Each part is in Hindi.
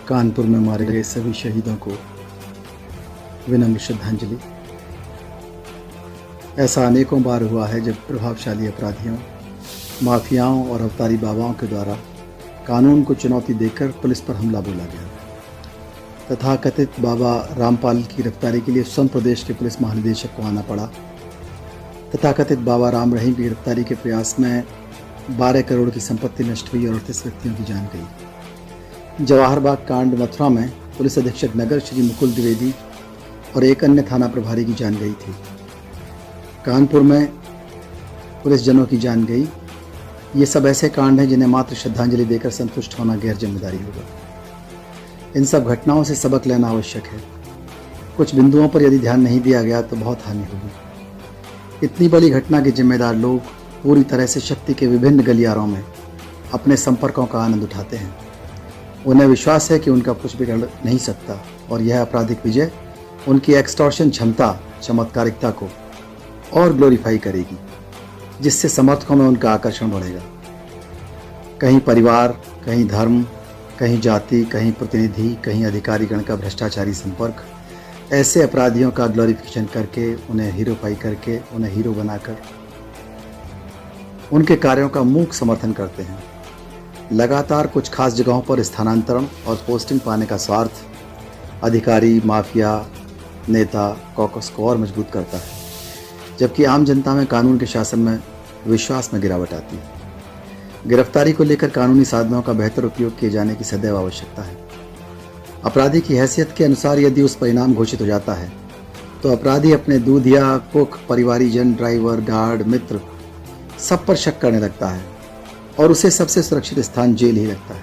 कानपुर में मारे गए सभी शहीदों को विनम्र श्रद्धांजलि। ऐसा अनेकों बार हुआ है जब प्रभावशाली अपराधियों, माफियाओं और अवतारी बाबाओं के द्वारा कानून को चुनौती देकर पुलिस पर हमला बोला गया। तथाकथित बाबा रामपाल की गिरफ्तारी के लिए स्वयं प्रदेश के पुलिस महानिदेशक को आना पड़ा। तथाकथित बाबा राम रहीम की गिरफ्तारी के प्रयास में 12 करोड़ की संपत्ति नष्ट हुई और 38 व्यक्तियों की जान गई। जवाहर बाग कांड मथुरा में पुलिस अधीक्षक नगर श्री मुकुल द्विवेदी और एक अन्य थाना प्रभारी की जान गई थी। कानपुर में पुलिस जनों की जान गई। ये सब ऐसे कांड हैं जिन्हें मात्र श्रद्धांजलि देकर संतुष्ट होना गैर जिम्मेदारी होगा। इन सब घटनाओं से सबक लेना आवश्यक है। कुछ बिंदुओं पर यदि ध्यान नहीं दिया गया तो बहुत हानि होगी। इतनी बड़ी घटना के जिम्मेदार लोग पूरी तरह से शक्ति के विभिन्न गलियारों में अपने संपर्कों का आनंद उठाते हैं। उन्हें विश्वास है कि उनका कुछ बिगड़ नहीं सकता और यह आपराधिक विजय उनकी एक्सटॉर्शन क्षमता, चमत्कारिकता को और ग्लोरीफाई करेगी, जिससे समर्थकों में उनका आकर्षण बढ़ेगा। कहीं परिवार, कहीं धर्म, कहीं जाति, कहीं प्रतिनिधि, कहीं अधिकारीगण का भ्रष्टाचारी संपर्क ऐसे अपराधियों का ग्लोरिफिकेशन करके, उन्हें हीरोफाई करके, उन्हें हीरो बनाकर उनके कार्यों का मूक समर्थन करते हैं। लगातार कुछ खास जगहों पर स्थानांतरण और पोस्टिंग पाने का स्वार्थ अधिकारी, माफिया, नेता कॉकस को और मजबूत करता है, जबकि आम जनता में कानून के शासन में विश्वास में गिरावट आती है। गिरफ्तारी को लेकर कानूनी साधनों का बेहतर उपयोग किए जाने की सदैव आवश्यकता है। अपराधी की हैसियत के अनुसार यदि उस परिणाम घोषित हो जाता है तो अपराधी अपने दूधिया, कुक, परिवारीजन, ड्राइवर, गार्ड, मित्र सब पर शक करने लगता है और उसे सबसे सुरक्षित स्थान जेल ही लगता है।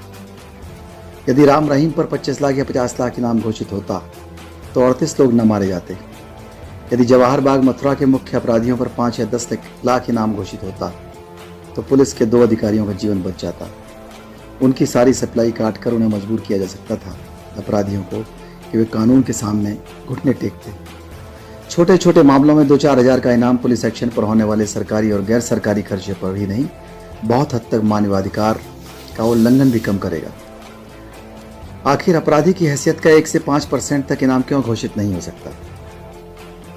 यदि राम रहीम पर 25 लाख या 50 लाख इनाम घोषित होता तो 38 लोग न मारे जाते। यदि जवाहर बाग मथुरा के मुख्य अपराधियों पर 5 या 10 लाख इनाम घोषित होता तो पुलिस के 2 अधिकारियों का जीवन बच जाता। उनकी सारी सप्लाई काटकर उन्हें मजबूर किया जा सकता था अपराधियों को कि वे कानून के सामने घुटने टेकते। छोटे छोटे मामलों में 2-4 हज़ार का इनाम पुलिस एक्शन पर होने वाले सरकारी और गैर सरकारी खर्चे पर ही नहीं, बहुत हद तक मानवाधिकार का उल्लंघन भी कम करेगा। आखिर अपराधी की हैसियत का 1 से 5% तक इनाम क्यों घोषित नहीं हो सकता?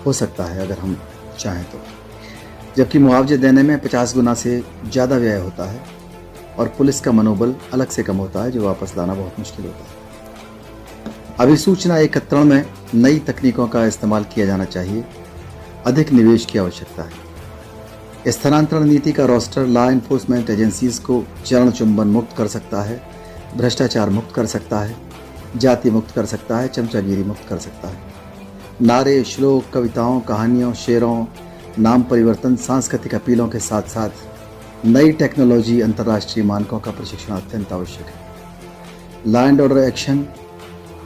हो सकता है अगर हम चाहें तो, जबकि मुआवजे देने में 50 गुना से ज़्यादा व्यय होता है और पुलिस का मनोबल अलग से कम होता है, जो वापस लाना बहुत मुश्किल होता है। अभिसूचना एकत्रण में नई तकनीकों का इस्तेमाल किया जाना चाहिए। अधिक निवेश की आवश्यकता है। स्थानांतरण नीति का रोस्टर लॉ एनफोर्समेंट एजेंसीज को चरण चुंबन मुक्त कर सकता है, भ्रष्टाचार मुक्त कर सकता है, जाति मुक्त कर सकता है, चमचागिरी मुक्त कर सकता है। नारे, श्लोक, कविताओं, कहानियों, शेरों, नाम परिवर्तन, सांस्कृतिक अपीलों के साथ साथ नई टेक्नोलॉजी, अंतर्राष्ट्रीय मानकों का प्रशिक्षण अत्यंत आवश्यक है। लॉ एंड ऑर्डर एक्शन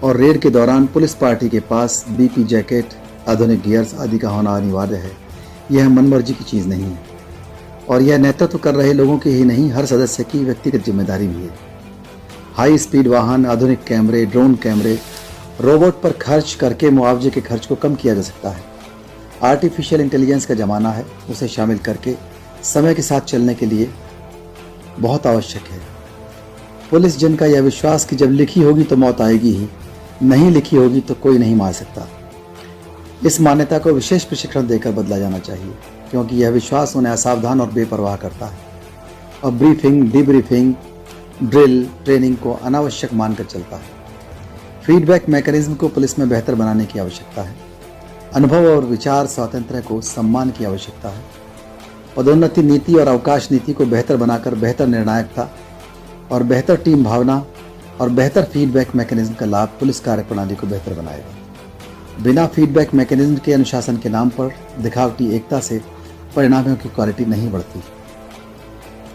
और रेड के दौरान पुलिस पार्टी के पास बीपी जैकेट, आधुनिक गियर्स आदि का होना अनिवार्य है। यह मनमर्जी की चीज़ नहीं है और यह नेतृत्व कर रहे लोगों की ही नहीं, हर सदस्य की व्यक्तिगत जिम्मेदारी भी है। हाई स्पीड वाहन, आधुनिक कैमरे, ड्रोन कैमरे, रोबोट पर खर्च करके मुआवजे के खर्च को कम किया जा सकता है। आर्टिफिशियल इंटेलिजेंस का ज़माना है, उसे शामिल करके समय के साथ चलने के लिए बहुत आवश्यक है। पुलिस जन का यह विश्वास कि जब लिखी होगी तो मौत आएगी ही, नहीं लिखी होगी तो कोई नहीं मार सकता, इस मान्यता को विशेष प्रशिक्षण देकर बदला जाना चाहिए, क्योंकि यह विश्वास उन्हें असावधान और बेपरवाह करता है और ब्रीफिंग, डिब्रीफिंग, ड्रिल, ट्रेनिंग को अनावश्यक मानकर चलता है। फीडबैक मैकेनिज्म को पुलिस में बेहतर बनाने की आवश्यकता है। अनुभव और विचार स्वातंत्र्य को सम्मान की आवश्यकता है। पदोन्नति नीति और अवकाश नीति को बेहतर बनाकर बेहतर निर्णायकता और बेहतर टीम भावना और बेहतर फीडबैक मैकेनिज्म का लाभ पुलिस कार्यप्रणाली को बेहतर बनाएगा। बिना फीडबैक मैकेनिज्म के अनुशासन के नाम पर दिखावटी एकता से परिणामों की क्वालिटी नहीं बढ़ती।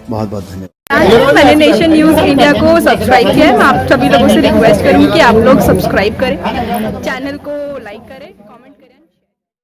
बहुत बहुत धन्यवाद। मैंने नेशन न्यूज़ इंडिया को सब्सक्राइब किया है। मैं आप सभी लोगों से रिक्वेस्ट करूंगी कि आप लोग सब्सक्राइब करें, चैनल को लाइक करें, कमेंट करें।